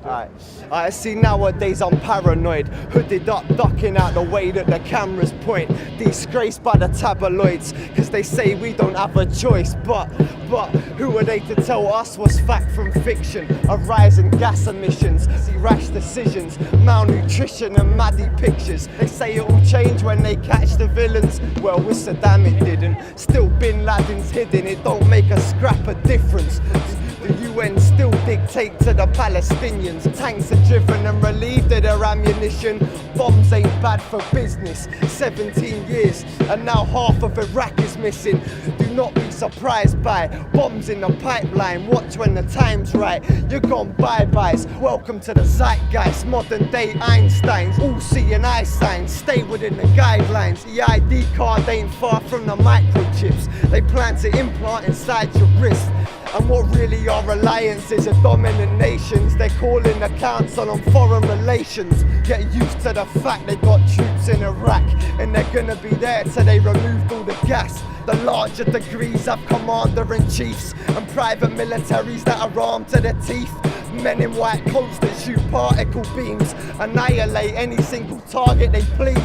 I see nowadays I'm paranoid, hooded up, ducking out the way that the cameras point. Disgraced by the tabloids, cause they say we don't have a choice. But who are they to tell us what's fact from fiction? A rise in gas emissions, see rash decisions, malnutrition and maddie pictures. They say it'll change when they catch the villains. Well, with Saddam it didn't. Still Bin Laden's hidden, it don't make a scrap of difference. The UN still dictate to the Palestinians. Tanks are driven and relieved of their ammunition. Bombs ain't bad for business. 17 years and now half of Iraq is missing. Do not be surprised by bombs in the pipeline. Watch when the time's right. You're gone bye-byes. Welcome to the zeitgeist. Modern day Einsteins. All seeing eye signs. Stay within the guidelines. The ID card ain't far from the microchips they plan to implant inside your wrist. And what really are alliances are dominant nations. They're calling the council on foreign relations. Get used to the fact they got troops in Iraq, and they're gonna be there till they removed all the gas. The larger degrees have commander-in-chiefs and private militaries that are armed to the teeth. Men in white coats that shoot particle beams, annihilate any single target they please.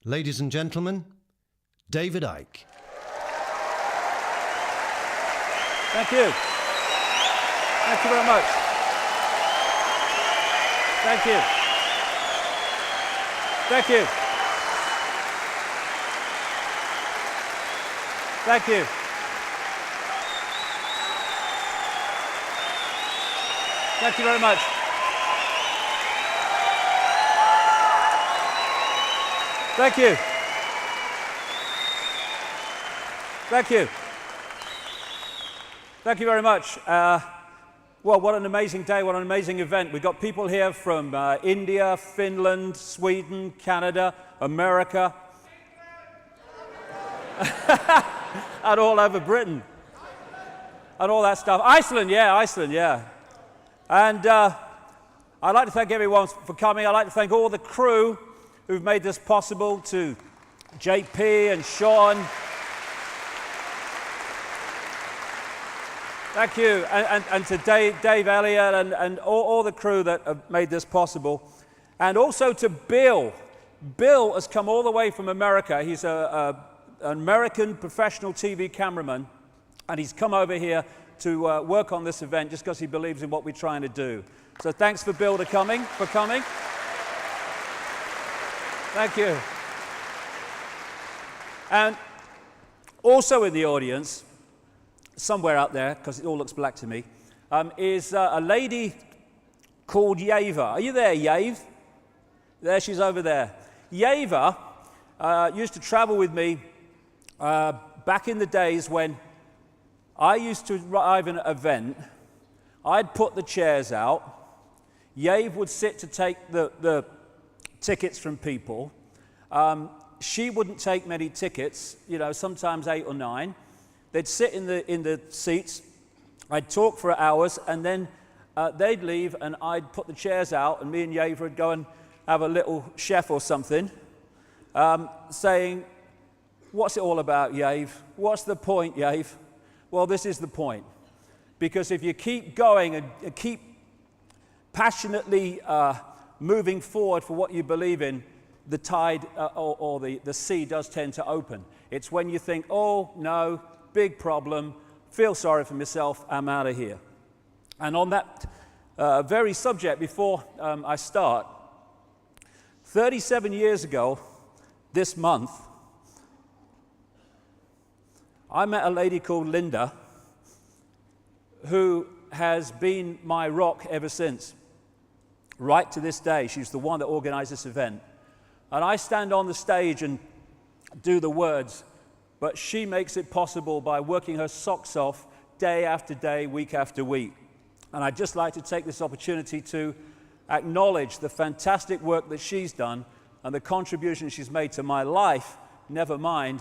Ladies and gentlemen, David Icke. Thank you. Thank you very much. Thank you. Thank you. Thank you. Thank you very much. Thank you. Thank you. Thank you very much. Well, what an amazing day, what an amazing event. We've got people here from India, Finland, Sweden, Canada, America, and all over Britain, and all that stuff. Iceland, yeah. And I'd like to thank everyone for coming. I'd like to thank all the crew who've made this possible, to JP and Sean. Thank you, and to Dave Elliott and all the crew that have made this possible. And also to Bill. Bill has come all the way from America. He's an American professional TV cameraman, and he's come over here to work on this event just because he believes in what we're trying to do. So thanks for Bill for coming. Thank you. And also in the audience, somewhere out there, because it all looks black to me, is a lady called Yava. Are you there, Yave? There, she's over there. Yeva used to travel with me back in the days when I used to arrive at an event. I'd put the chairs out. Yave would sit to take the tickets from people. She wouldn't take many tickets, sometimes 8 or 9. They'd sit in the seats. I'd talk for hours, and then they'd leave, and I'd put the chairs out, and me and Yave would go and have a little chef or something, saying, "What's it all about, Yave? What's the point, Yave?" Well, this is the point. Because if you keep going and keep passionately moving forward for what you believe in, the tide or the sea does tend to open. It's when you think, "Oh, no, big problem, feel sorry for myself, I'm out of here." And on that very subject, before I start, 37 years ago this month, I met a lady called Linda who has been my rock ever since, right to this day. She's the one that organized this event. And I stand on the stage and do the words, but she makes it possible by working her socks off day after day, week after week. And I'd just like to take this opportunity to acknowledge the fantastic work that she's done and the contribution she's made to my life, never mind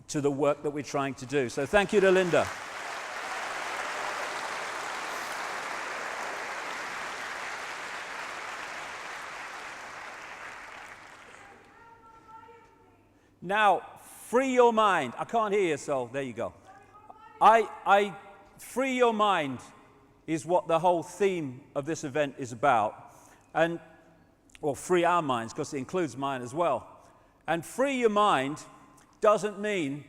to the work that we're trying to do. So thank you to Linda. Now, free your mind. I can't hear you, so there you go. I free your mind is what the whole theme of this event is about. And, well, free our minds, because it includes mine as well. And free your mind doesn't mean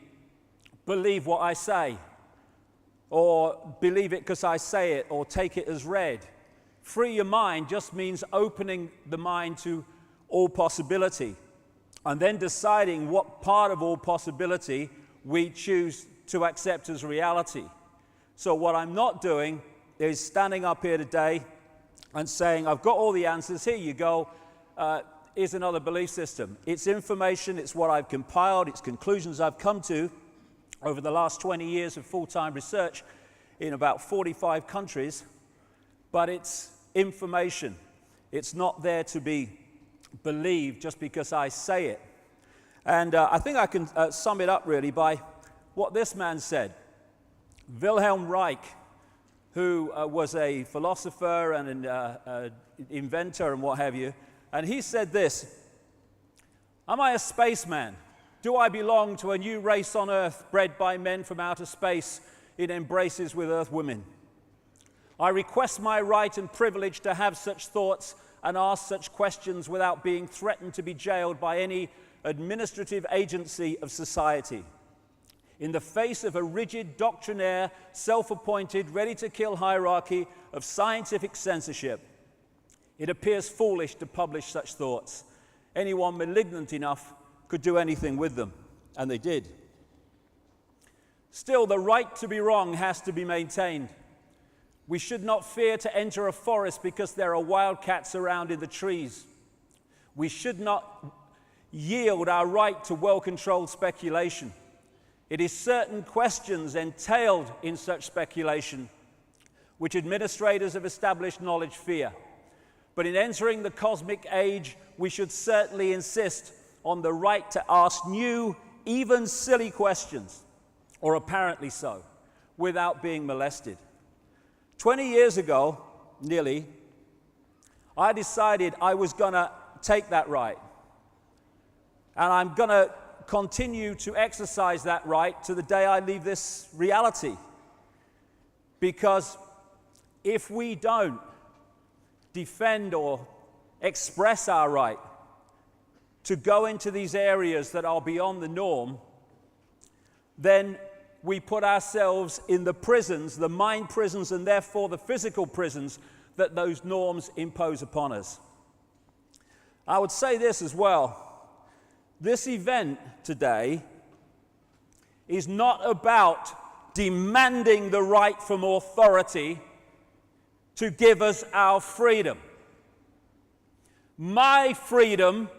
believe what I say, or believe it because I say it, or take it as read. Free your mind just means opening the mind to all possibility, and then deciding what part of all possibility we choose to accept as reality. So what I'm not doing is standing up here today and saying, "I've got all the answers, here you go, here's another belief system." It's information, it's what I've compiled, it's conclusions I've come to over the last 20 years of full-time research in about 45 countries, but it's information. It's not there to be believed just because I say it. And I think I can sum it up really by what this man said. Wilhelm Reich, who was a philosopher and an inventor and what have you, and he said this: "Am I a spaceman? Do I belong to a new race on Earth bred by men from outer space in embraces with Earth women? I request my right and privilege to have such thoughts and ask such questions without being threatened to be jailed by any administrative agency of society. In the face of a rigid, doctrinaire, self-appointed, ready-to-kill hierarchy of scientific censorship, it appears foolish to publish such thoughts. Anyone malignant enough could do anything with them," and they did. Still, the right to be wrong has to be maintained. We should not fear to enter a forest because there are wildcats around in the trees. We should not yield our right to well-controlled speculation. It is certain questions entailed in such speculation which administrators of established knowledge fear. But in entering the cosmic age, we should certainly insist on the right to ask new, even silly questions, or apparently so, without being molested. 20 years ago, nearly, I decided I was going to take that right. And I'm going to continue to exercise that right to the day I leave this reality. Because if we don't defend or express our right to go into these areas that are beyond the norm, then we put ourselves in the prisons, the mind prisons, and therefore the physical prisons that those norms impose upon us. I would say this as well. This event today is not about demanding the right from authority to give us our freedom. My freedom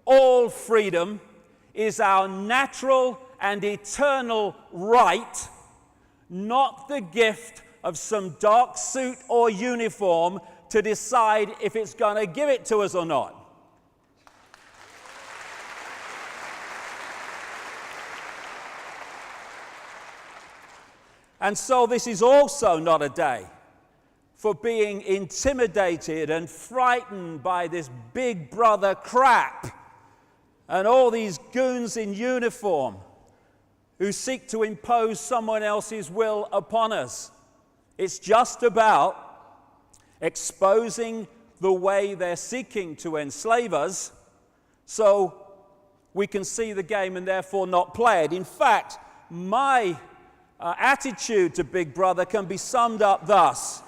all freedom is our natural and eternal right, not the gift of some dark suit or uniform to decide if it's going to give it to us or not. And so this is also not a day for being intimidated and frightened by this big brother crap and all these goons in uniform who seek to impose someone else's will upon us. It's just about exposing the way they're seeking to enslave us so we can see the game and therefore not play it. In fact, my attitude to Big Brother can be summed up thus.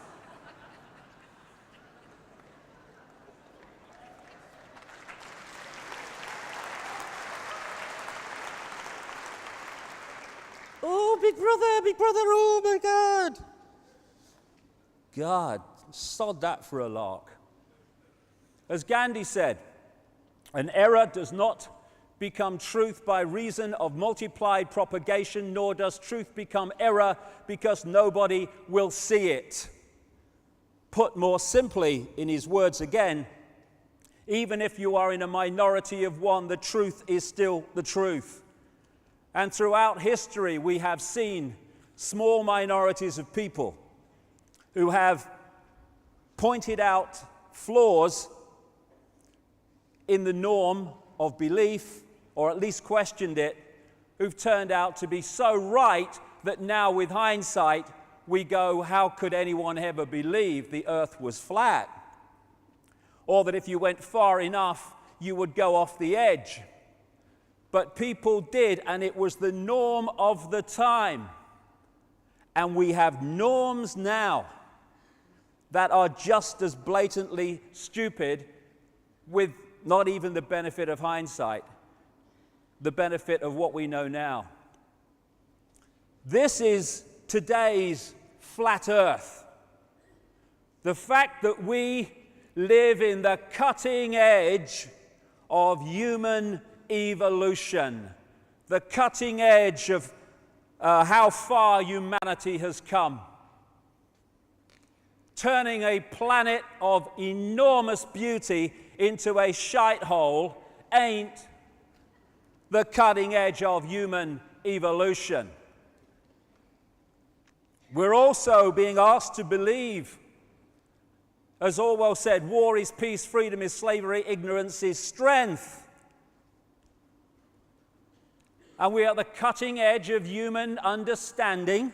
Oh, Big Brother, oh my God. God, sod that for a lark. As Gandhi said, an error does not become truth by reason of multiplied propagation, nor does truth become error because nobody will see it. Put more simply, in his words again, even if you are in a minority of one, the truth is still the truth. And throughout history, we have seen small minorities of people who have pointed out flaws in the norm of belief, or at least questioned it, who've turned out to be so right that now with hindsight we go, how could anyone ever believe the earth was flat? Or that if you went far enough you would go off the edge. But people did, and it was the norm of the time. And we have norms now that are just as blatantly stupid, with not even the benefit of hindsight, the benefit of what we know now. This is today's flat earth. The fact that we live in the cutting edge of human evolution, the cutting edge of how far humanity has come, turning a planet of enormous beauty into a shithole ain't the cutting edge of human evolution. We're also being asked to believe, as Orwell said, war is peace, freedom is slavery, ignorance is strength. And we are at the cutting edge of human understanding.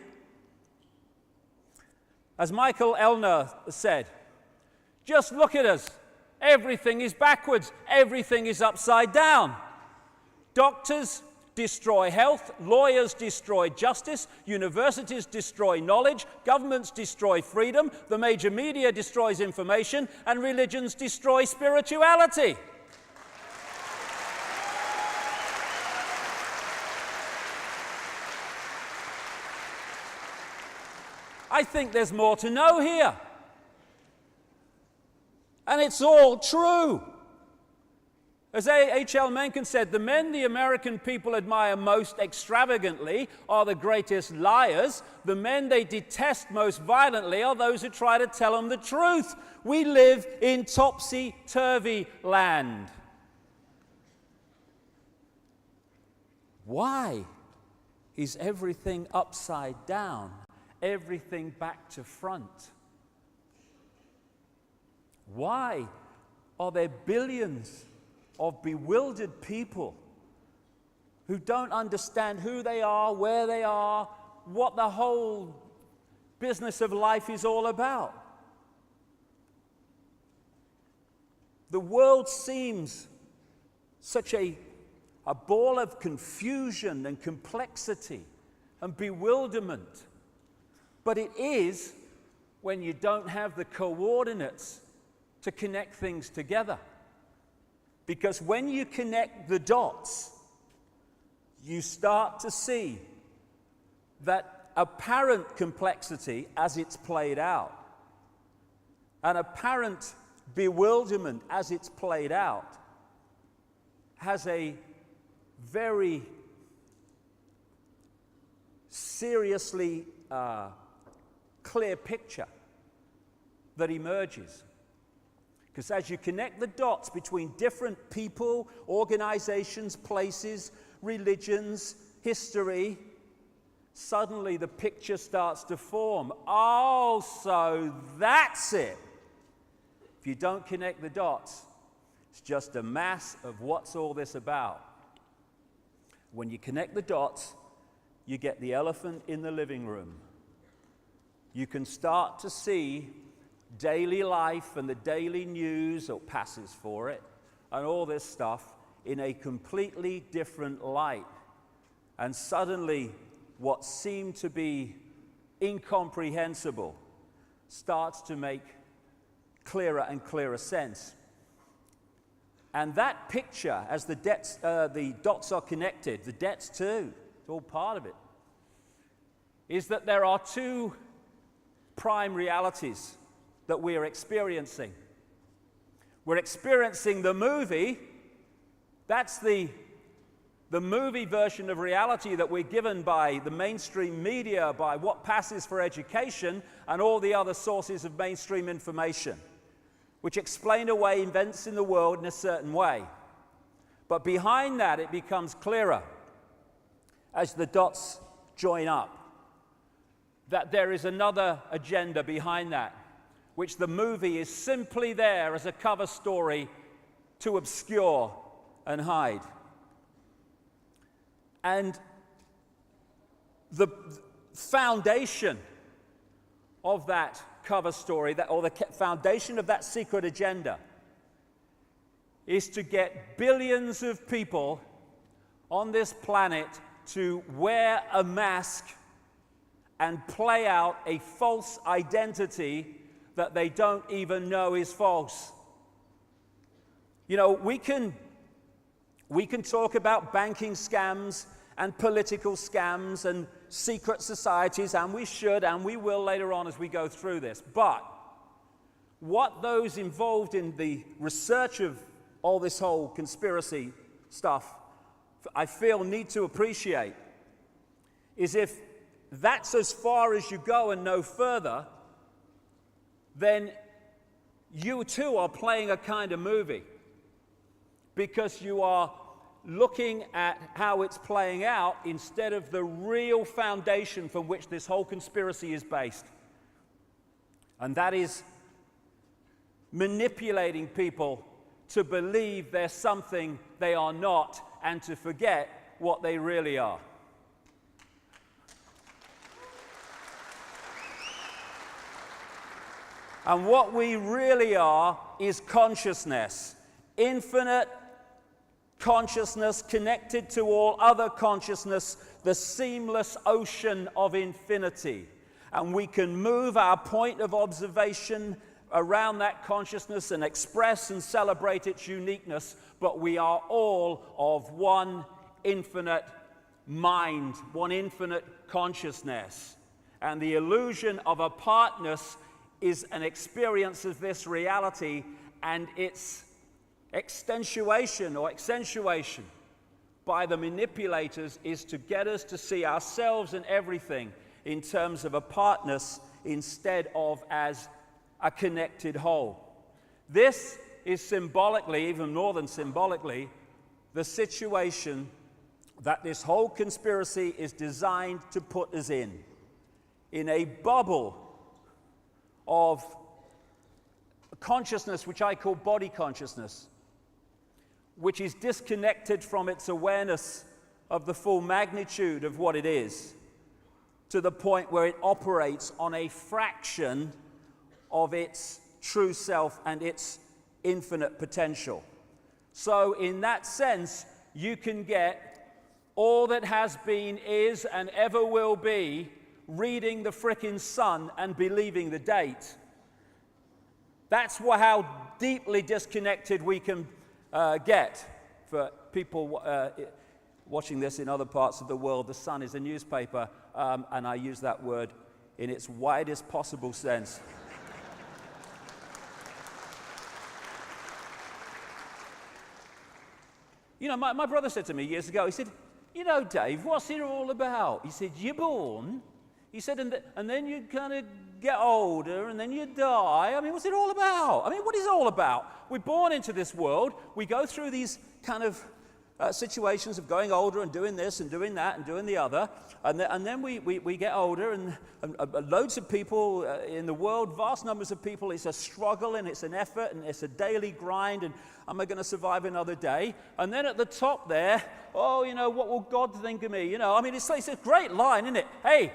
As Michael Elner said, just look at us. Everything is backwards. Everything is upside down. Doctors destroy health, lawyers destroy justice, universities destroy knowledge, governments destroy freedom, the major media destroys information, and religions destroy spirituality. I think there's more to know here. And it's all true. As H.L. Mencken said, the men the American people admire most extravagantly are the greatest liars. The men they detest most violently are those who try to tell them the truth. We live in topsy-turvy land. Why is everything upside down? Everything back to front? Why are there billions of bewildered people who don't understand who they are, where they are, what the whole business of life is all about? The world seems such a ball of confusion and complexity and bewilderment. But it is when you don't have the coordinates to connect things together. Because when you connect the dots, you start to see that apparent complexity as it's played out, an apparent bewilderment as it's played out, has a very seriously clear picture that emerges. Because as you connect the dots between different people, organizations, places, religions, history, suddenly the picture starts to form. Oh, so that's it. If you don't connect the dots, it's just a mass of what's all this about. When you connect the dots, you get the elephant in the living room. You can start to see daily life and the daily news, or passes for it, and all this stuff in a completely different light. And suddenly, what seemed to be incomprehensible starts to make clearer and clearer sense. And that picture, as the dots are connected, the debts too, it's all part of it, is that there are two prime realities that we are experiencing. We're experiencing the movie. That's the movie version of reality that we're given by the mainstream media, by what passes for education, and all the other sources of mainstream information, which explain away events in the world in a certain way. But behind that, it becomes clearer as the dots join up that there is another agenda behind that, which the movie is simply there as a cover story to obscure and hide. And the foundation of that cover story, or the foundation of that secret agenda, is to get billions of people on this planet to wear a mask and play out a false identity that they don't even know is false. You know, we can talk about banking scams and political scams and secret societies, and we should and we will later on as we go through this. But what those involved in the research of all this whole conspiracy stuff, I feel, need to appreciate is if that's as far as you go and no further, then you too are playing a kind of movie, because you are looking at how it's playing out instead of the real foundation from which this whole conspiracy is based. And that is manipulating people to believe they're something they are not and to forget what they really are. And what we really are is consciousness, infinite consciousness connected to all other consciousness, the seamless ocean of infinity. And we can move our point of observation around that consciousness and express and celebrate its uniqueness, but we are all of one infinite mind, one infinite consciousness. And the illusion of apartness is an experience of this reality, and its extensuation or accentuation by the manipulators is to get us to see ourselves and everything in terms of apartness instead of as a connected whole. This is symbolically, even more than symbolically, the situation that this whole conspiracy is designed to put us in a bubble of consciousness, which I call body consciousness, which is disconnected from its awareness of the full magnitude of what it is, to the point where it operates on a fraction of its true self and its infinite potential. So in that sense, you can get all that has been, is, and ever will be reading the frickin' sun and believing the date. That's how deeply disconnected we can get. For people watching this in other parts of the world, the Sun is a newspaper, and I use that word in its widest possible sense. You know, my brother said to me years ago, he said, you know, Dave, what's it all about? He said, you're born. He said, and then you kind of get older, and then you die. I mean, what's it all about? I mean, what is it all about? We're born into this world. We go through these kind of situations of going older and doing this and doing that and doing the other. And then we get older, and loads of people in the world, vast numbers of people, it's a struggle and it's an effort and it's a daily grind, and am I going to survive another day? And then at the top there, oh, you know, what will God think of me? You know, I mean, it's a great line, isn't it? Hey,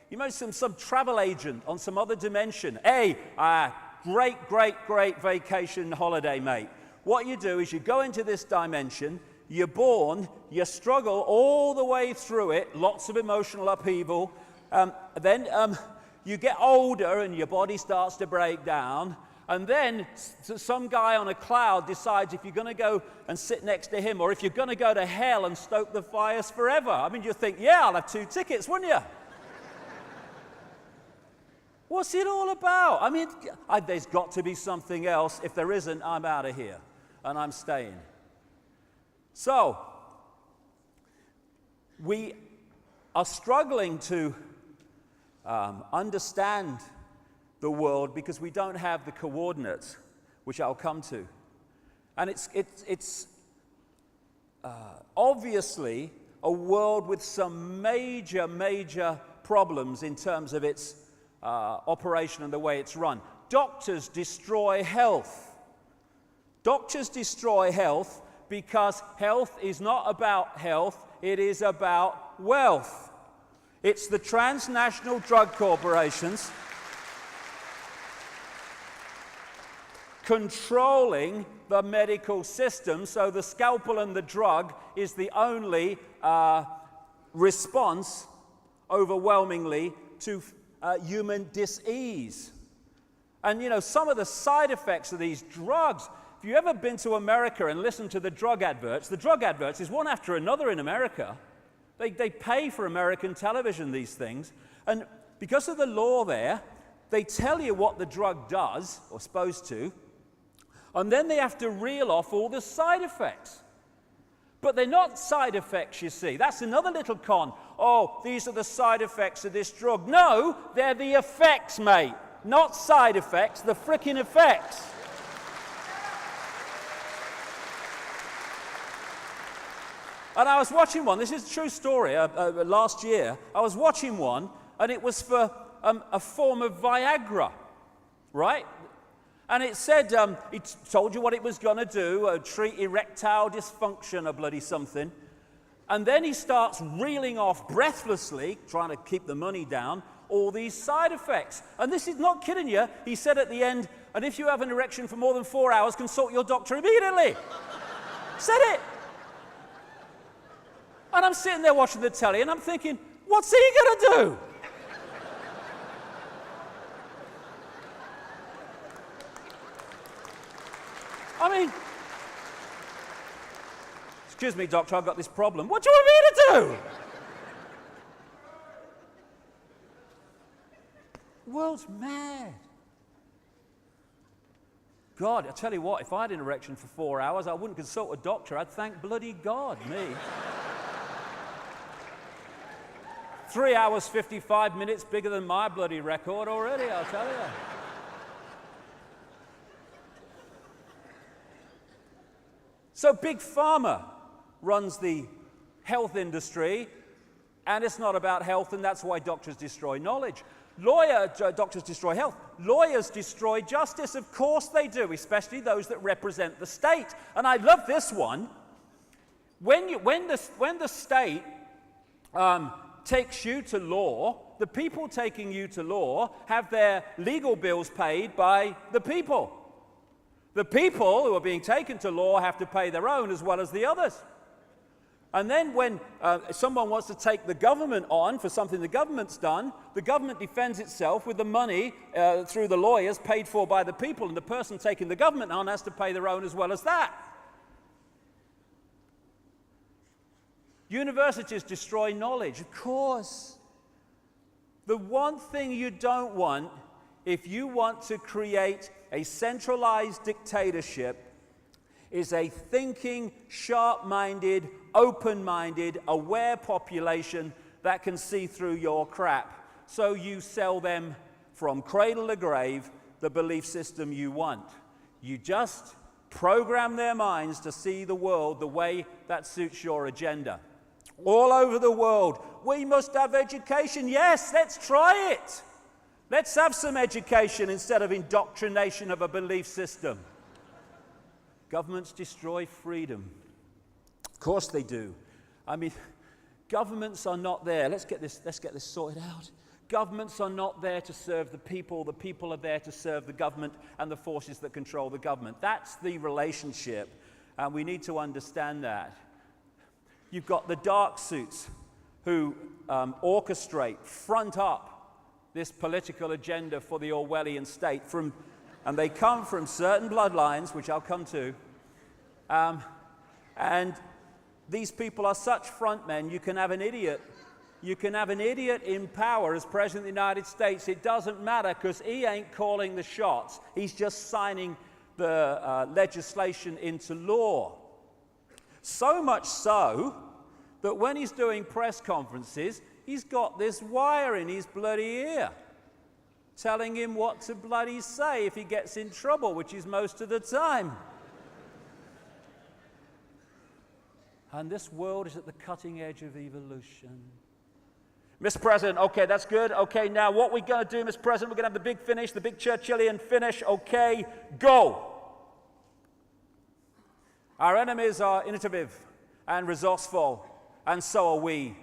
you know, some travel agent on some other dimension. Hey, great vacation holiday, mate. What you do is you go into this dimension, you're born, you struggle all the way through it, lots of emotional upheaval. Then you get older and your body starts to break down. And then some guy on a cloud decides if you're going to go and sit next to him, or if you're going to go to hell and stoke the fires forever. I mean, you think, yeah, I'll have 2 tickets, wouldn't you? What's it all about? I mean, there's got to be something else. If there isn't, I'm out of here and I'm staying. So, we are struggling to understand the world because we don't have the coordinates, which I'll come to. And it's obviously a world with some major problems in terms of its operation and the way it's run. Doctors destroy health. Doctors destroy health because health is not about health, it is about wealth. It's the transnational drug corporations controlling the medical system, so the scalpel and the drug is the only response, overwhelmingly, to human dis-ease. And you know, some of the side effects of these drugs, if you've ever been to America and listened to the drug adverts is one after another in America. They pay for American television, these things. And because of the law there, they tell you what the drug does, or supposed to, and then they have to reel off all the side effects. But they're not side effects, you see. That's another little con. Oh, these are the side effects of this drug. No, they're the effects, mate. Not side effects, the frickin' effects. And I was watching one, this is a true story, last year. I was watching one, and it was for a form of Viagra, right? And it said, it told you what it was going to do, treat erectile dysfunction or bloody something. And then he starts reeling off breathlessly, trying to keep the money down, all these side effects. And this is not kidding you. He said at the end, and if you have an erection for more than 4 hours, consult your doctor immediately. Said it. And I'm sitting there watching the telly, and I'm thinking, what's he going to do? I mean, excuse me, doctor, I've got this problem. What do you want me to do? The world's mad. God, I tell you what, if I had an erection for 4 hours, I wouldn't consult a doctor. I'd thank bloody God, me. 3 hours, 55 minutes, bigger than my bloody record already, I'll tell you. So Big Pharma runs the health industry, and it's not about health, and that's why doctors destroy knowledge. Doctors destroy health. Lawyers destroy justice. Of course they do, especially those that represent the state. And I love this one. When the state takes you to law, the people taking you to law have their legal bills paid by the people. The people who are being taken to law have to pay their own as well as the others. And then when someone wants to take the government on for something the government's done, the government defends itself with the money through the lawyers paid for by the people, and the person taking the government on has to pay their own as well as that. Universities destroy knowledge, of course. The one thing you don't want, if you want to create a centralized dictatorship, is a thinking, sharp-minded, open-minded, aware population that can see through your crap. So you sell them from cradle to grave the belief system you want. You just program their minds to see the world the way that suits your agenda. All over the world, we must have education. Yes, let's try it. Let's have some education instead of indoctrination of a belief system. Governments destroy freedom. Of course they do. I mean, governments are not there. Let's get this sorted out. Governments are not there to serve the people are there to serve the government and the forces that control the government. That's the relationship, and we need to understand that. You've got the dark suits who orchestrate, front up this political agenda for the Orwellian state, and they come from certain bloodlines, which I'll come to, and these people are such frontmen. You can have an idiot in power as President of the United States. It doesn't matter because he ain't calling the shots. He's just signing the legislation into law. So much so that when he's doing press conferences, he's got this wire in his bloody ear telling him what to bloody say if he gets in trouble, which is most of the time. And this world is at the cutting edge of evolution. Mr. President, okay, that's good. Okay, now what we're going to do, Mr. President, we're going to have the big finish, the big Churchillian finish. Okay, go. Our enemies are innovative and resourceful, and so are we.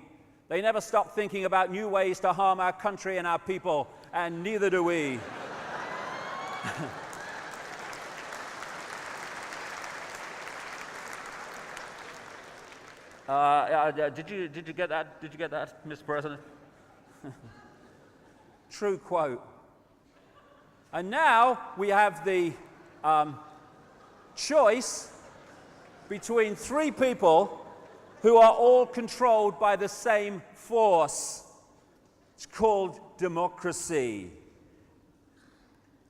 They never stop thinking about new ways to harm our country and our people, and neither do we. Did you get that? Did you get that, Mr. President? True quote. And now we have the choice between three people who are all controlled by the same force. It's called democracy.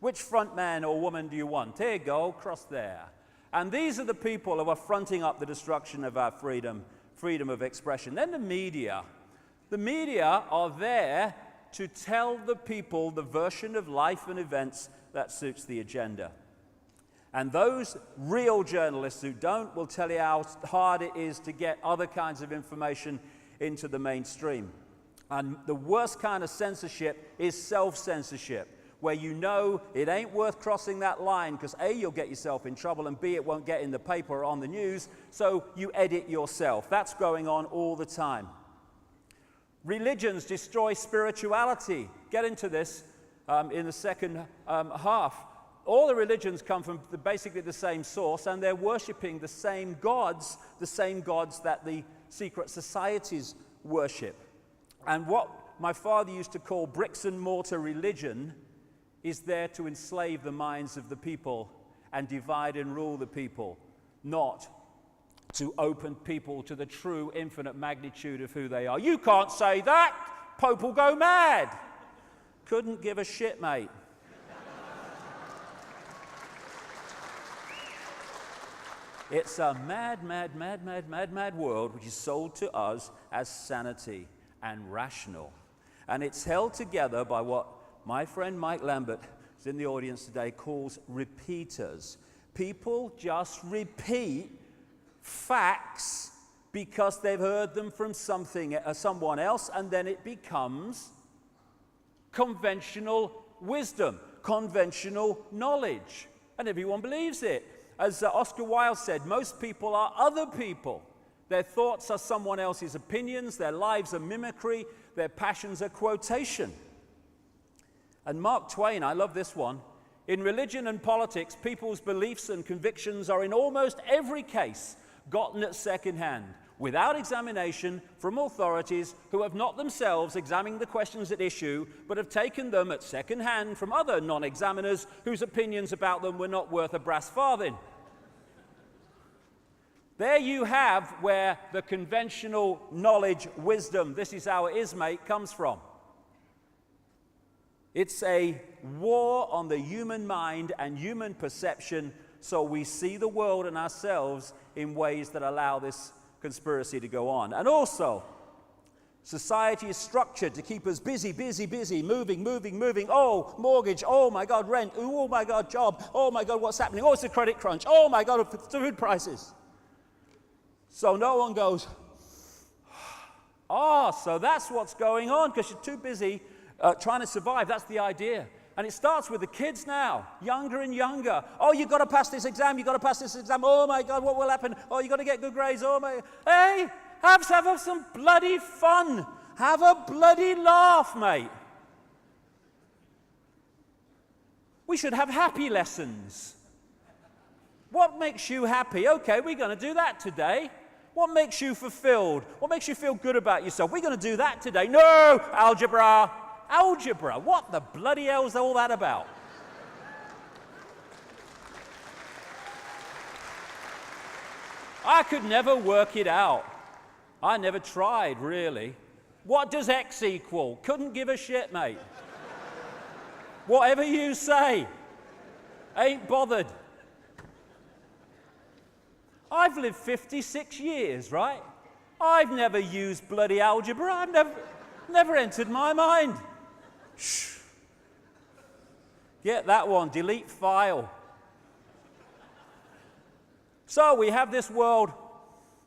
Which front man or woman do you want? Here you go, cross there. And these are the people who are fronting up the destruction of our freedom of expression. Then the media. The media are there to tell the people the version of life and events that suits the agenda. And those real journalists who don't will tell you how hard it is to get other kinds of information into the mainstream. And the worst kind of censorship is self-censorship, where you know it ain't worth crossing that line because A, you'll get yourself in trouble, and B, it won't get in the paper or on the news, so you edit yourself. That's going on all the time. Religions destroy spirituality. Get into this in the second half. All the religions come from basically the same source, and they're worshipping the same gods that the secret societies worship. And what my father used to call bricks and mortar religion is there to enslave the minds of the people and divide and rule the people, not to open people to the true infinite magnitude of who they are. You can't say that! Pope will go mad! Couldn't give a shit, mate. It's a mad world which is sold to us as sanity and rational. And it's held together by what my friend Mike Lambert, who's in the audience today, calls repeaters. People just repeat facts because they've heard them from someone else, and then it becomes conventional wisdom, conventional knowledge, and everyone believes it. As Oscar Wilde said, most people are other people. Their thoughts are someone else's opinions, their lives are mimicry, their passions are quotation. And Mark Twain, I love this one, in religion and politics, people's beliefs and convictions are in almost every case gotten at second hand, without examination from authorities who have not themselves examined the questions at issue, but have taken them at second hand from other non-examiners whose opinions about them were not worth a brass farthing. There you have where the conventional knowledge, wisdom, this is how it is, mate, comes from. It's a war on the human mind and human perception so we see the world and ourselves in ways that allow this conspiracy to go on. And also, society is structured to keep us busy, moving. Oh, mortgage. Oh, my God, rent. Oh, my God, job. Oh, my God, what's happening? Oh, it's a credit crunch. Oh, my God, food prices. So no one goes, so that's what's going on, because you're too busy trying to survive. That's the idea. And it starts with the kids now, younger and younger. Oh, you've got to pass this exam. You've got to pass this exam. Oh, my God, what will happen? Oh, you've got to get good grades. Oh, my. Hey, have some bloody fun. Have a bloody laugh, mate. We should have happy lessons. What makes you happy? Okay, we're going to do that today. What makes you fulfilled? What makes you feel good about yourself? We're going to do that today. No, algebra. Algebra. What the bloody hell is all that about? I could never work it out. I never tried, really. What does X equal? Couldn't give a shit, mate. Whatever you say. Ain't bothered. I've lived 56 years, right? I've never used bloody algebra. I've never entered my mind. Shh. Get that one. Delete file. So we have this world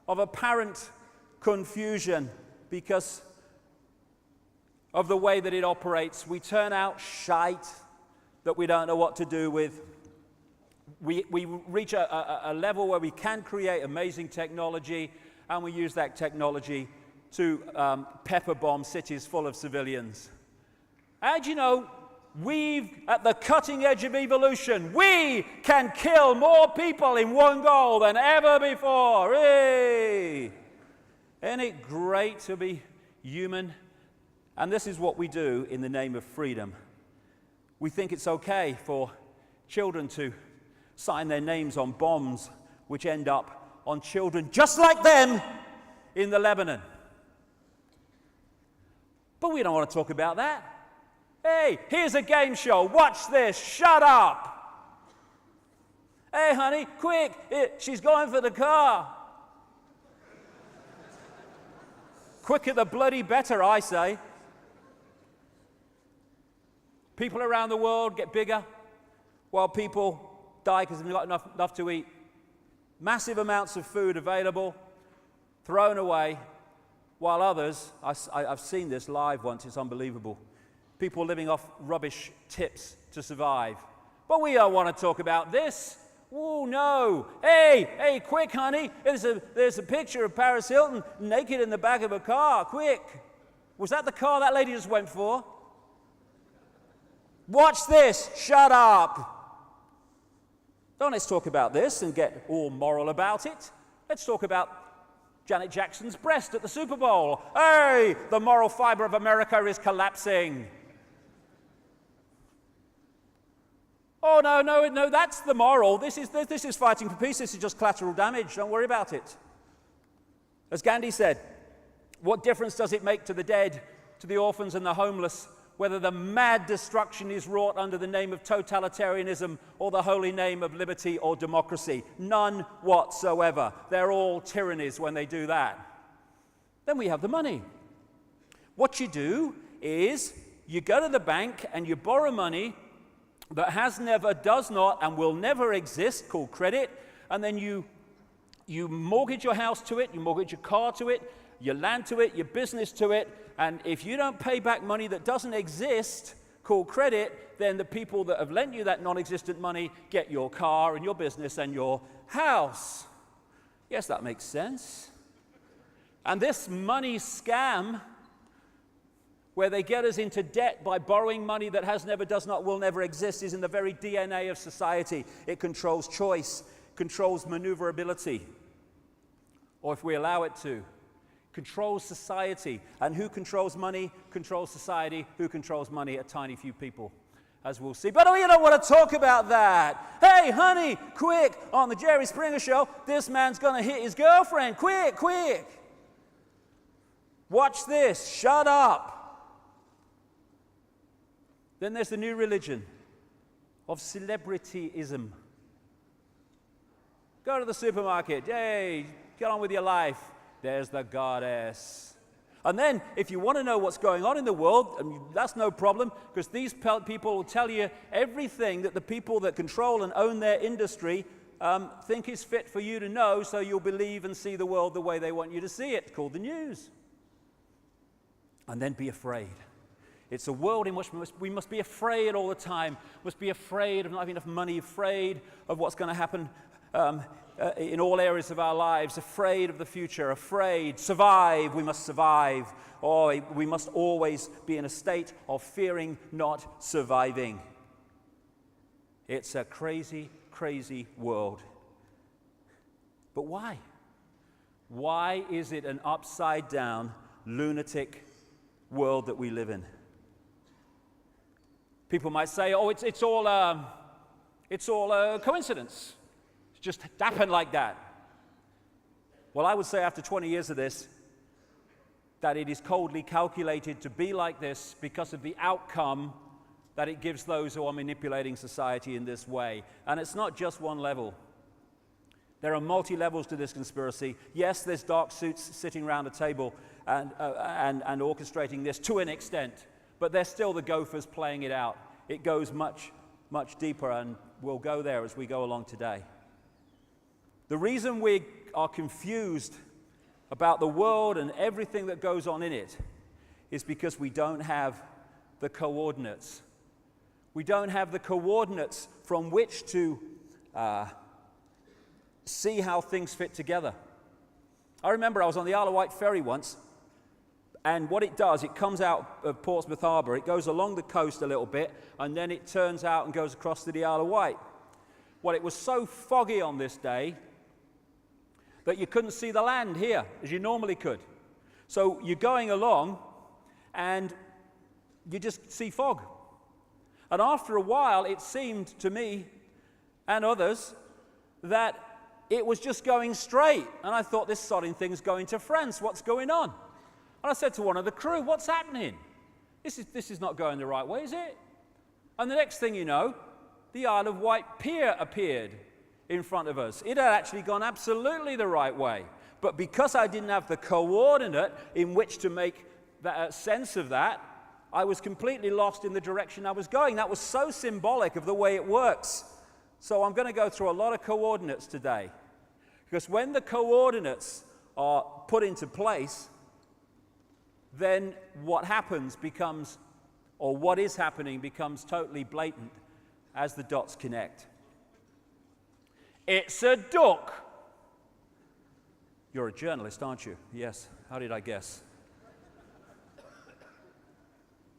of apparent confusion because of the way that it operates. We turn out shite that we don't know what to do with. We reach a level where we can create amazing technology, and we use that technology to pepper bomb cities full of civilians. And you know, we've at the cutting edge of evolution. We can kill more people in one go than ever before. Hey! Isn't it great to be human? And this is what we do in the name of freedom. We think it's okay for children to sign their names on bombs which end up on children just like them in the Lebanon. But we don't want to talk about that. Hey, here's a game show. Watch this. Shut up. Hey, honey, quick. She's going for the car. Quicker the bloody better, I say. People around the world get bigger while people die because they've not got enough to eat. Massive amounts of food available, thrown away, while others, I've seen this live once, it's unbelievable. People living off rubbish tips to survive. But we don't want to talk about this. Oh, no. Hey, quick, honey. There's a picture of Paris Hilton naked in the back of a car. Quick. Was that the car that lady just went for? Watch this. Shut up. Don't let's talk about this and get all moral about it. Let's talk about Janet Jackson's breast at the Super Bowl. Hey, the moral fiber of America is collapsing. Oh, no, that's the moral. This is fighting for peace. This is just collateral damage. Don't worry about it. As Gandhi said, what difference does it make to the dead, to the orphans and the homeless, whether the mad destruction is wrought under the name of totalitarianism or the holy name of liberty or democracy? None whatsoever. They're all tyrannies when they do that. Then we have the money. What you do is you go to the bank and you borrow money that has never, does not, and will never exist, called credit, and then you mortgage your house to it, you mortgage your car to it, your land to it, your business to it, and if you don't pay back money that doesn't exist, called credit, then the people that have lent you that non-existent money get your car and your business and your house. Yes, that makes sense. And this money scam, where they get us into debt by borrowing money that has never, does not, will never exist, is in the very DNA of society. It controls choice, controls maneuverability, or if we allow it to, controls society. And who controls money? Controls society. Who controls money? A tiny few people, as we'll see. But we don't want to talk about that. Hey, honey, quick, on the Jerry Springer Show, this man's going to hit his girlfriend. Quick. Watch this. Shut up. Then there's the new religion of celebrityism. Go to the supermarket. Yay, get on with your life. There's the goddess. And then, if you want to know what's going on in the world, that's no problem, because these people will tell you everything that the people that control and own their industry think is fit for you to know, so you'll believe and see the world the way they want you to see it, called the news. And then be afraid. It's a world in which we must be afraid all the time, must be afraid of not having enough money, afraid of what's going to happen in all areas of our lives, afraid of the future, afraid, survive, we must survive, or we must always be in a state of fearing not surviving. It's a crazy, crazy world. But why? Why is it an upside down, lunatic world that we live in? People might say, oh, it's all a coincidence. It's just happened like that. Well, I would say after 20 years of this, that it is coldly calculated to be like this because of the outcome that it gives those who are manipulating society in this way. And it's not just one level. There are multi-levels to this conspiracy. Yes, there's dark suits sitting around a table and orchestrating this to an extent, but they're still the gophers playing it out. It goes much, much deeper, and we'll go there as we go along today. The reason we are confused about the world and everything that goes on in it is because we don't have the coordinates. We don't have the coordinates from which to see how things fit together. I remember I was on the Isle of Wight ferry once, and what it does, it comes out of Portsmouth Harbour, it goes along the coast a little bit, and then it turns out and goes across to the Isle of Wight. Well, it was so foggy on this day that you couldn't see the land here as you normally could. So you're going along, and you just see fog. And after a while, it seemed to me and others that it was just going straight. And I thought, this sodding thing's going to France. What's going on? And I said to one of the crew, what's happening? This is not going the right way, is it? And the next thing you know, the Isle of Wight pier appeared in front of us. It had actually gone absolutely the right way. But because I didn't have the coordinate in which to make sense of that, I was completely lost in the direction I was going. That was so symbolic of the way it works. So I'm going to go through a lot of coordinates today. Because when the coordinates are put into place, then what happens becomes, or what is happening becomes totally blatant as the dots connect. It's a duck. You're a journalist, aren't you? Yes. How did I guess?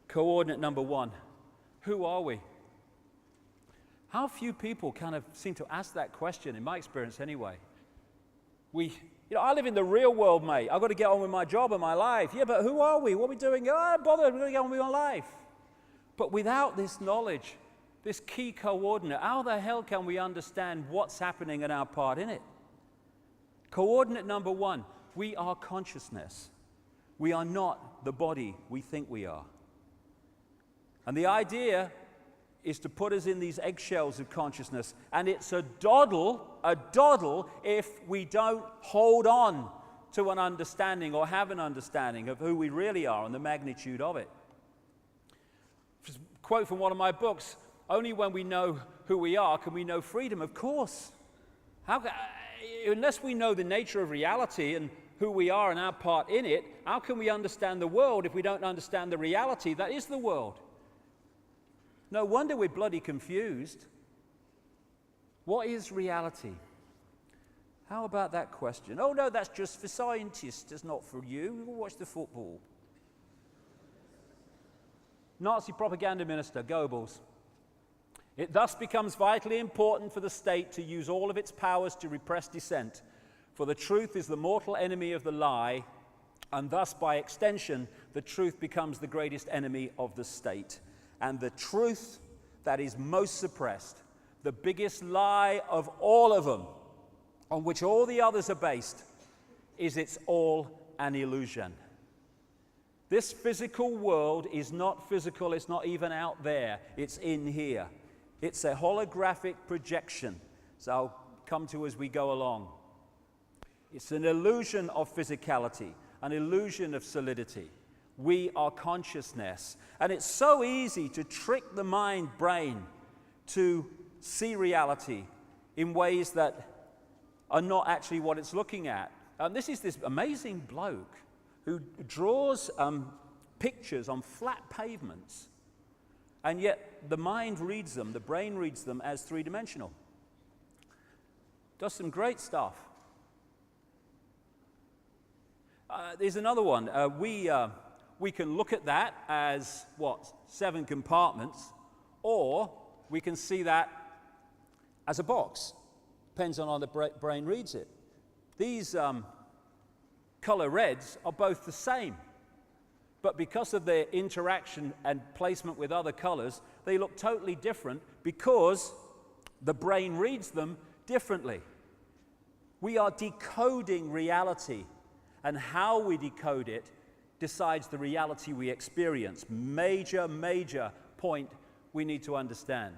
Coordinate number one. Who are we? How few people kind of seem to ask that question, in my experience anyway. I live in the real world, mate. I've got to get on with my job and my life. Yeah, but who are we? What are we doing? Oh, don't bother. We're going to get on with my life. But without this knowledge, this key coordinate, how the hell can we understand what's happening and our part in it? Coordinate number one, we are consciousness. We are not the body we think we are. And the idea is to put us in these eggshells of consciousness, and it's a doddle if we don't hold on to an understanding or have an understanding of who we really are and the magnitude of it. Just a quote from one of my books, only when we know who we are can we know freedom, of course. Unless we know the nature of reality and who we are and our part in it, how can we understand the world if we don't understand the reality that is the world? No wonder we're bloody confused. What is reality? How about that question? Oh no, that's just for scientists, it's not for you. We'll watch the football. Nazi propaganda minister, Goebbels. It thus becomes vitally important for the state to use all of its powers to repress dissent, for the truth is the mortal enemy of the lie, and thus, by extension, the truth becomes the greatest enemy of the state. And the truth that is most suppressed, the biggest lie of all of them, on which all the others are based, is it's all an illusion. This physical world is not physical, it's not even out there, it's in here. It's a holographic projection. So come to as we go along. It's an illusion of physicality, an illusion of solidity. We are consciousness. And it's so easy to trick the brain to see reality in ways that are not actually what it's looking at. This is this amazing bloke who draws pictures on flat pavements, and yet the mind reads them, the brain reads them as three-dimensional. Does some great stuff. There's another one. We can look at that as, 7 compartments, or we can see that as a box. Depends on how the brain reads it. These color reds are both the same, but because of their interaction and placement with other colors, they look totally different because the brain reads them differently. We are decoding reality, and how we decode it decides the reality we experience. Major, major point we need to understand.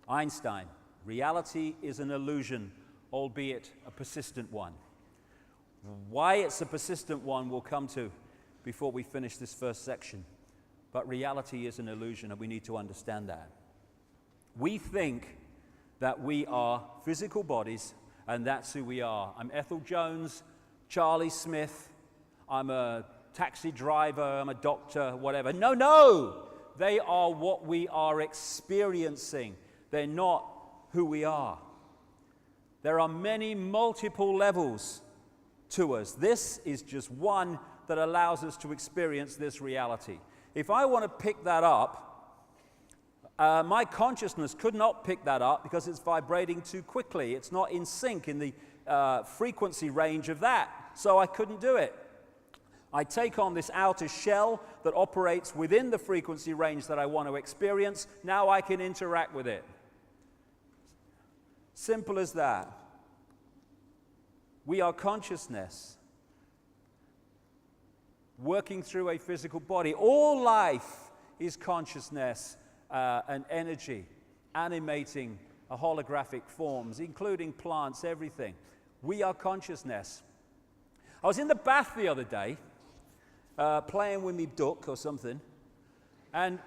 Einstein, reality is an illusion, albeit a persistent one. Why it's a persistent one we'll come to before we finish this first section. But reality is an illusion, and we need to understand that. We think that we are physical bodies, and that's who we are. I'm Ethel Jones, Charlie Smith, I'm a taxi driver, I'm a doctor, whatever. No! They are what we are experiencing. They're not who we are. There are many multiple levels to us. This is just one that allows us to experience this reality. If I want to pick that up, my consciousness could not pick that up because it's vibrating too quickly. It's not in sync in the frequency range of that, so I couldn't do it. I take on this outer shell that operates within the frequency range that I want to experience. Now I can interact with it. Simple as that. We are consciousness working through a physical body. All life is consciousness and energy, animating holographic forms, including plants, everything. We are consciousness. I was in the bath the other day, playing with me duck or something, and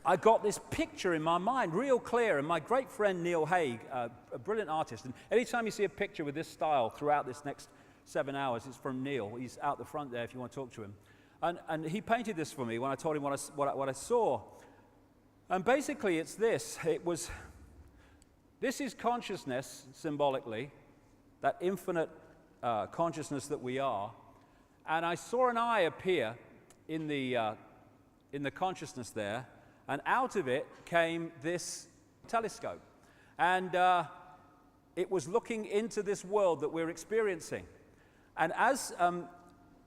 I got this picture in my mind, real clear, and my great friend Neil Haig, a brilliant artist, and anytime you see a picture with this style throughout this next 7 hours, it's from Neil. He's out the front there if you want to talk to him. And he painted this for me when I told him what I saw. And basically it's this. This is consciousness, symbolically, that infinite consciousness that we are. And I saw an eye appear in the consciousness there, and out of it came this telescope. And it was looking into this world that we're experiencing. And as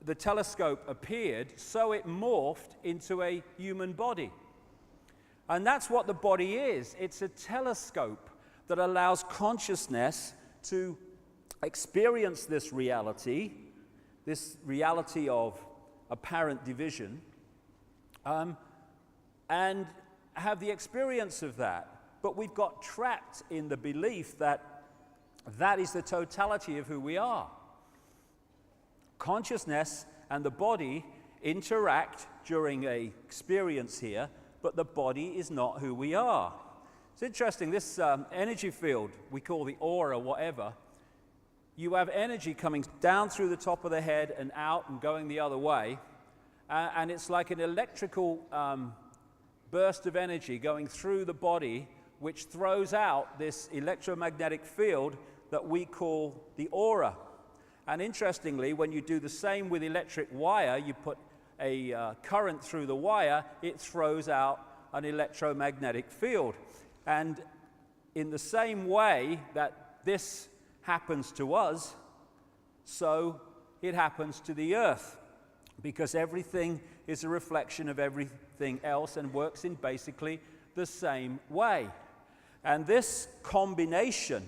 the telescope appeared, so it morphed into a human body. And that's what the body is. It's a telescope that allows consciousness to experience this reality of apparent division, and have the experience of that. But we've got trapped in the belief that that is the totality of who we are. Consciousness and the body interact during an experience here, but the body is not who we are. It's interesting, this energy field we call the aura, whatever, you have energy coming down through the top of the head and out and going the other way, and it's like an electrical burst of energy going through the body, which throws out this electromagnetic field that we call the aura. And interestingly, when you do the same with electric wire, you put a current through the wire, it throws out an electromagnetic field. And in the same way that this happens to us, so it happens to the earth, because everything is a reflection of everything else and works in basically the same way. And this combination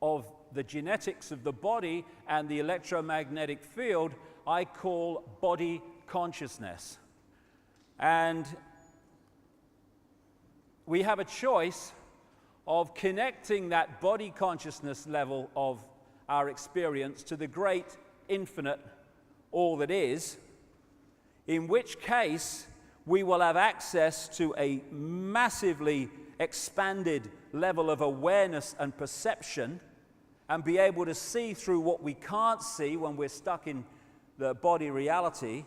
of the genetics of the body and the electromagnetic field, I call body consciousness. And we have a choice of connecting that body consciousness level of our experience to the great infinite all that is, in which case we will have access to a massively expanded level of awareness and perception and be able to see through what we can't see when we're stuck in the body reality.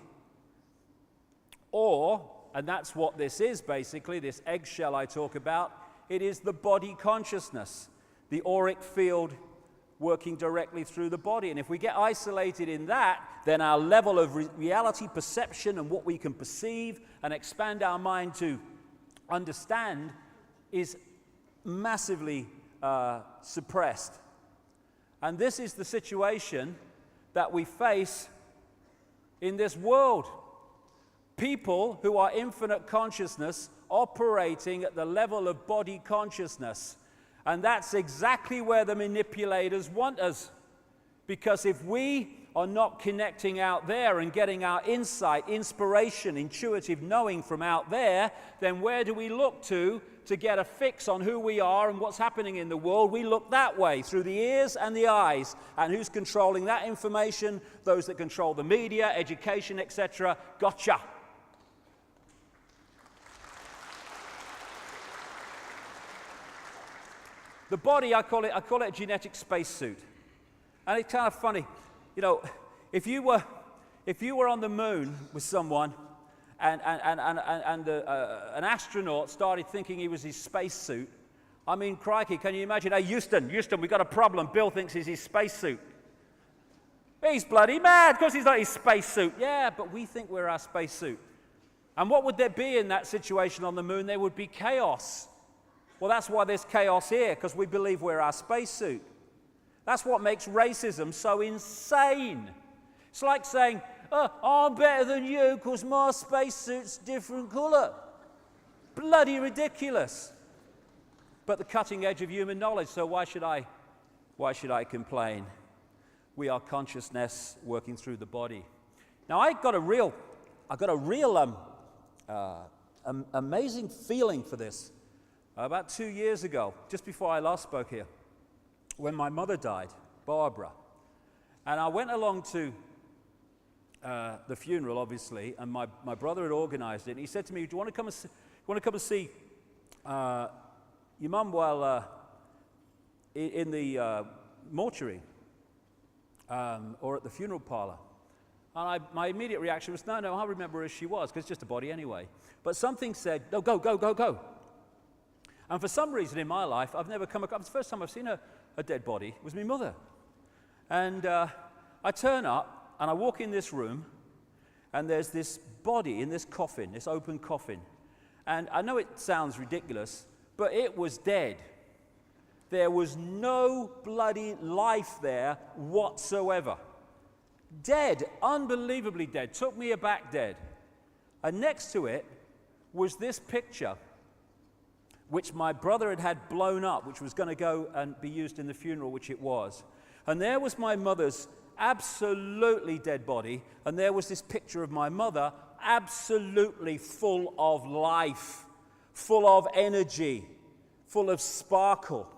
Or, and that's what this is basically, this eggshell I talk about, it is the body consciousness, the auric field working directly through the body. And if we get isolated in that, then our level of reality perception and what we can perceive and expand our mind to understand is massively suppressed. And this is the situation that we face in this world. People who are infinite consciousness operating at the level of body consciousness. And that's exactly where the manipulators want us. Because if we are not connecting out there and getting our insight, inspiration, intuitive knowing from out there, then where do we look to get a fix on who we are and what's happening in the world? We look that way, through the ears and the eyes. And who's controlling that information? Those that control the media, education, etc. Gotcha. The body, I call it a genetic spacesuit. And it's kind of funny. You know, if you were on the moon with someone and an astronaut started thinking he was his spacesuit, I mean, crikey, can you imagine? Hey, Houston, we've got a problem. Bill thinks he's his spacesuit. He's bloody mad because he's not his spacesuit. Yeah, but we think we're our spacesuit. And what would there be in that situation on the moon? There would be chaos. Well, that's why there's chaos here, because we believe we're our spacesuit. That's what makes racism so insane. It's like saying, oh, I'm better than you because my spacesuit's different color. Bloody ridiculous. But the cutting edge of human knowledge, so why should I complain? We are consciousness working through the body. Now, I got a real amazing feeling for this. About 2 years ago, just before I last spoke here, when my mother died, Barbara, and I went along to the funeral, obviously, and my brother had organized it, and he said to me, do you want to come and see your mum while in the mortuary or at the funeral parlor? And my immediate reaction was, no, I remember her as she was, because it's just a body anyway. But something said, no, go. And for some reason in my life, I've never come across, the first time I've seen a dead body was my mother. And I turn up, and I walk in this room, and there's this body in this coffin, this open coffin. And I know it sounds ridiculous, but it was dead. There was no bloody life there whatsoever. Dead, unbelievably dead, took me aback dead. And next to it was this picture, which my brother had blown up, which was going to go and be used in the funeral, which it was. And there was my mother's absolutely dead body, and there was this picture of my mother absolutely full of life, full of energy, full of sparkle.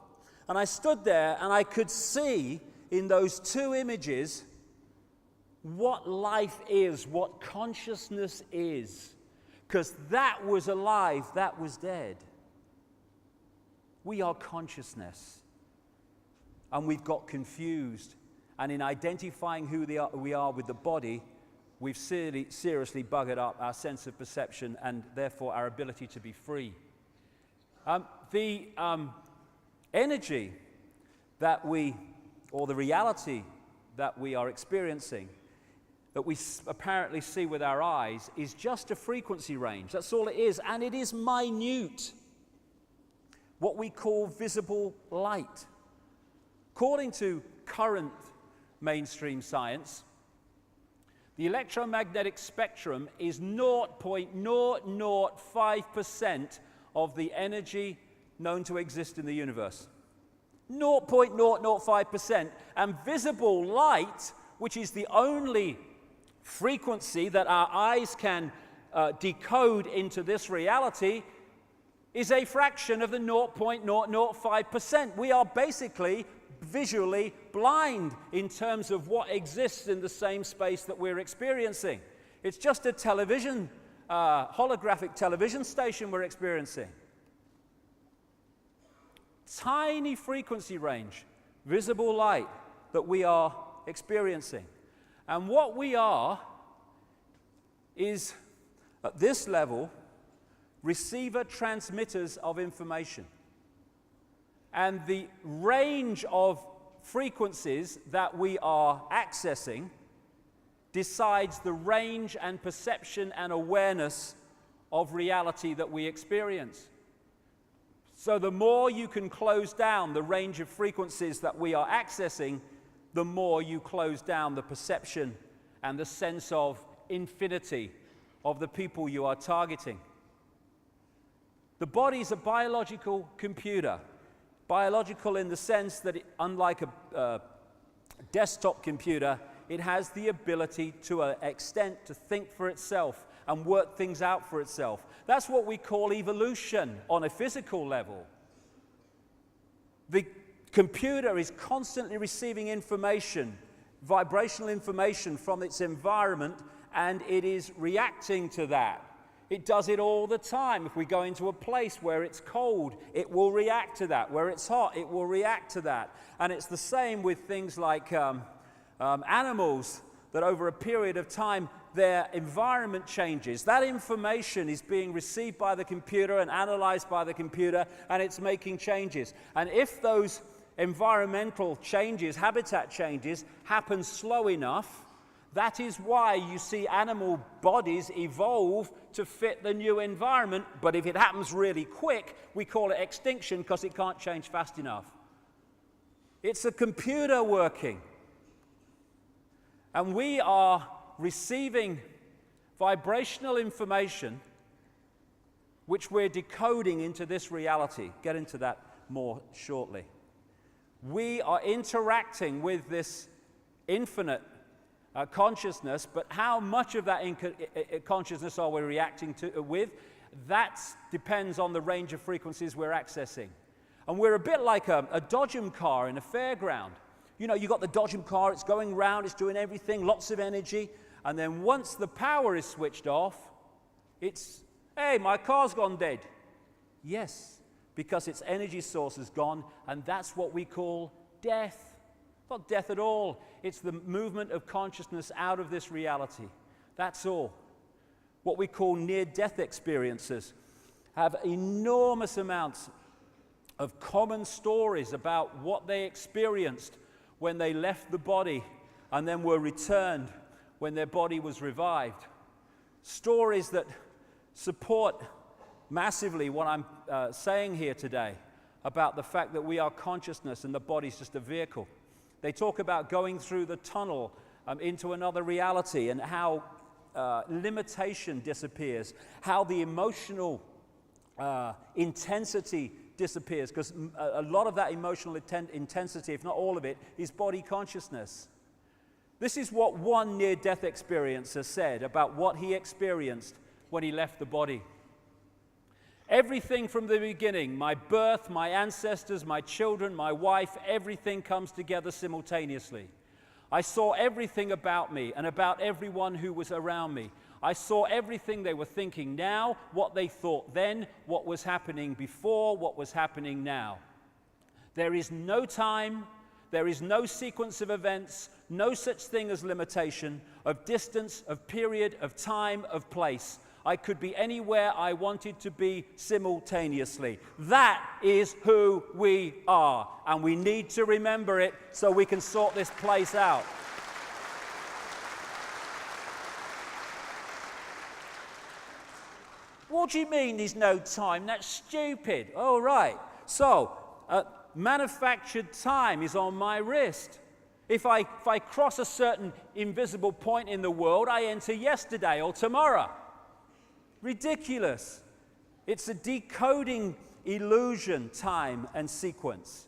And I stood there, and I could see in those two images what life is, what consciousness is, because that was alive, that was dead. We are consciousness, and we've got confused. And in identifying who we are with the body, we've seriously buggered up our sense of perception and therefore our ability to be free. The energy that or the reality that we are experiencing, that we apparently see with our eyes, is just a frequency range. That's all it is, and it is minute. What we call visible light. According to current mainstream science, the electromagnetic spectrum is 0.005% of the energy known to exist in the universe. 0.005%. And visible light, which is the only frequency that our eyes can decode into this reality, is a fraction of the 0.005%. We are basically visually blind in terms of what exists in the same space that we're experiencing. It's just a television, holographic television station we're experiencing. Tiny frequency range, visible light that we are experiencing. And what we are is, at this level, receiver transmitters of information. And the range of frequencies that we are accessing decides the range and perception and awareness of reality that we experience. So the more you can close down the range of frequencies that we are accessing, the more you close down the perception and the sense of infinity of the people you are targeting. The body is a biological computer. Biological in the sense that, unlike a desktop computer, it has the ability to an extent to think for itself and work things out for itself. That's what we call evolution on a physical level. The computer is constantly receiving information, vibrational information from its environment, and it is reacting to that. It does it all the time. If we go into a place where it's cold, it will react to that. Where it's hot, it will react to that. And it's the same with things like animals, that over a period of time, their environment changes. That information is being received by the computer and analyzed by the computer, and it's making changes. And if those environmental changes, habitat changes, happen slow enough, that is why you see animal bodies evolve to fit the new environment. But if it happens really quick, we call it extinction because it can't change fast enough. It's a computer working. And we are receiving vibrational information which we're decoding into this reality. Get into that more shortly. We are interacting with this infinite consciousness, but how much of that consciousness are we reacting to with? That depends on the range of frequencies we're accessing. And we're a bit like a dodgem car in a fairground. You know, you've got the dodgem car, it's going round, it's doing everything, lots of energy, and then once the power is switched off, it's, hey, my car's gone dead. Yes, because its energy source is gone, and that's what we call death. Not death at all. It's the movement of consciousness out of this reality. That's all. What we call near-death experiences have enormous amounts of common stories about what they experienced when they left the body and then were returned when their body was revived. Stories that support massively what I'm saying here today about the fact that we are consciousness and the body's just a vehicle. They talk about going through the tunnel into another reality and how limitation disappears, how the emotional intensity disappears, because a lot of that emotional intensity, if not all of it, is body consciousness. This is what one near-death experiencer said about what he experienced when he left the body. Everything from the beginning, my birth, my ancestors, my children, my wife, everything comes together simultaneously. I saw everything about me and about everyone who was around me. I saw everything they were thinking now, what they thought then, what was happening before, what was happening now. There is no time, there is no sequence of events, no such thing as limitation, of distance, of period, of time, of place. I could be anywhere I wanted to be simultaneously. That is who we are, and we need to remember it so we can sort this place out. What do you mean there's no time? That's stupid. Oh, right. So, manufactured time is on my wrist. If I cross a certain invisible point in the world, I enter yesterday or tomorrow. Ridiculous. It's a decoding illusion, time and sequence.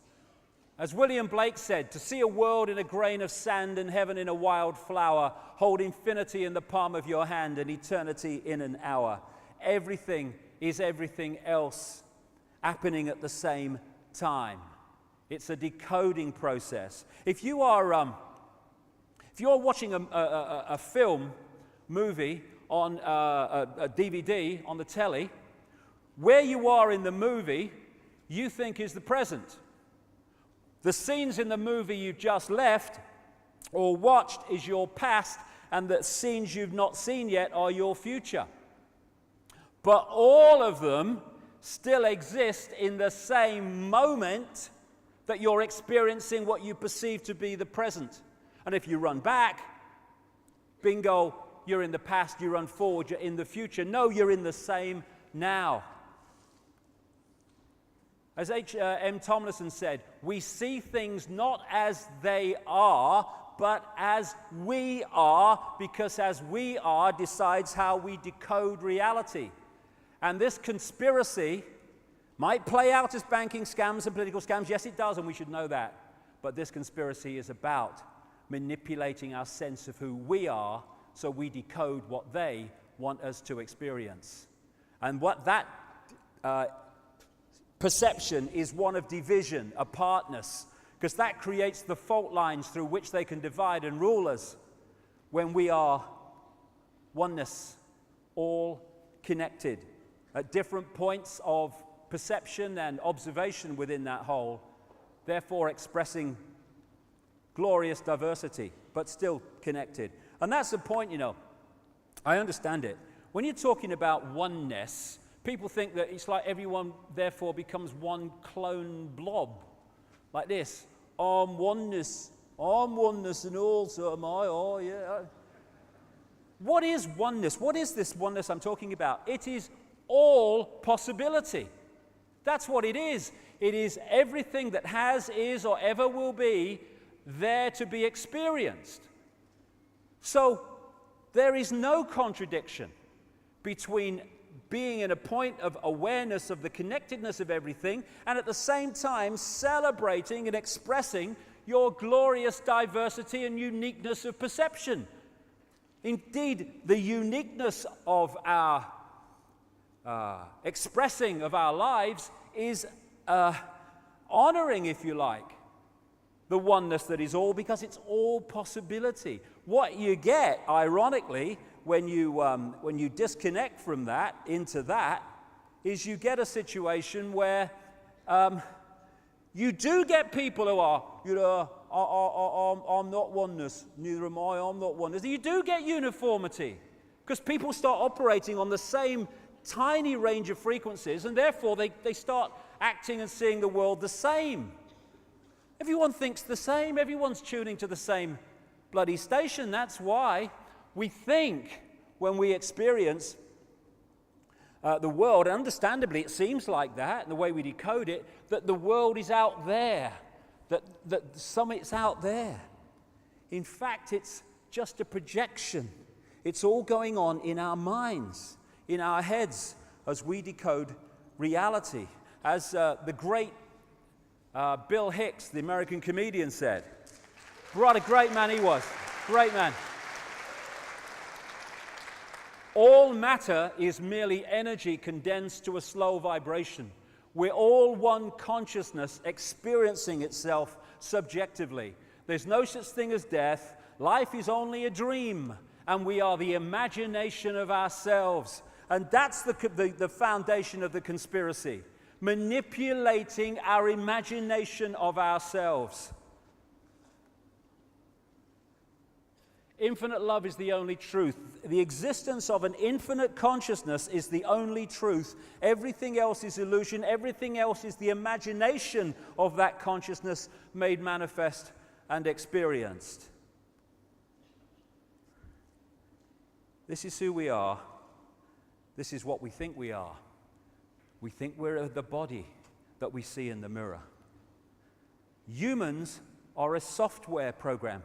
As William Blake said, to see a world in a grain of sand and heaven in a wild flower, hold infinity in the palm of your hand and eternity in an hour. Everything is everything else happening at the same time. It's a decoding process. If you are watching a movie on a DVD on the telly, where you are in the movie, you think is the present. The scenes in the movie you just left or watched is your past, and the scenes you've not seen yet are your future. But all of them still exist in the same moment that you're experiencing what you perceive to be the present. And if you run back, bingo, you're in the past. You run forward, you're in the future. No, you're in the same now. As H.M. Tomlinson said, we see things not as they are, but as we are, because as we are decides how we decode reality. And this conspiracy might play out as banking scams and political scams. Yes, it does, and we should know that. But this conspiracy is about manipulating our sense of who we are so we decode what they want us to experience. And what that perception is one of division, apartness, because that creates the fault lines through which they can divide and rule us when we are oneness, all connected at different points of perception and observation within that whole, therefore expressing glorious diversity, but still connected. And that's the point, you know. I understand it. When you're talking about oneness, people think that it's like everyone therefore becomes one clone blob, like this. I'm oneness, and also am I, oh yeah. What is oneness? What is this oneness I'm talking about? It is all possibility. That's what it is. It is everything that has, is, or ever will be there to be experienced. So there is no contradiction between being in a point of awareness of the connectedness of everything and at the same time celebrating and expressing your glorious diversity and uniqueness of perception. Indeed, the uniqueness of our expressing of our lives is honoring, if you like, the oneness that is all, because it's all possibility. What you get, ironically, when you disconnect from that into that, is you get a situation where you do get people who are, you know, I'm not oneness, neither am I, I'm not oneness. You do get uniformity, because people start operating on the same tiny range of frequencies, and therefore they start acting and seeing the world the same. Everyone thinks the same, everyone's tuning to the same bloody station. That's why we think when we experience the world, and understandably it seems like that, and the way we decode it, that the world is out there, that it's out there. In fact, it's just a projection. It's all going on in our minds, in our heads, as we decode reality. As the great Bill Hicks, the American comedian, said, what a great man he was, great man. All matter is merely energy condensed to a slow vibration. We're all one consciousness experiencing itself subjectively. There's no such thing as death. Life is only a dream, and we are the imagination of ourselves. And that's the foundation of the conspiracy, manipulating our imagination of ourselves. Infinite love is the only truth. The existence of an infinite consciousness is the only truth. Everything else is illusion. Everything else is the imagination of that consciousness made manifest and experienced. This is who we are. This is what we think we are. We think we're the body that we see in the mirror. Humans are a software program.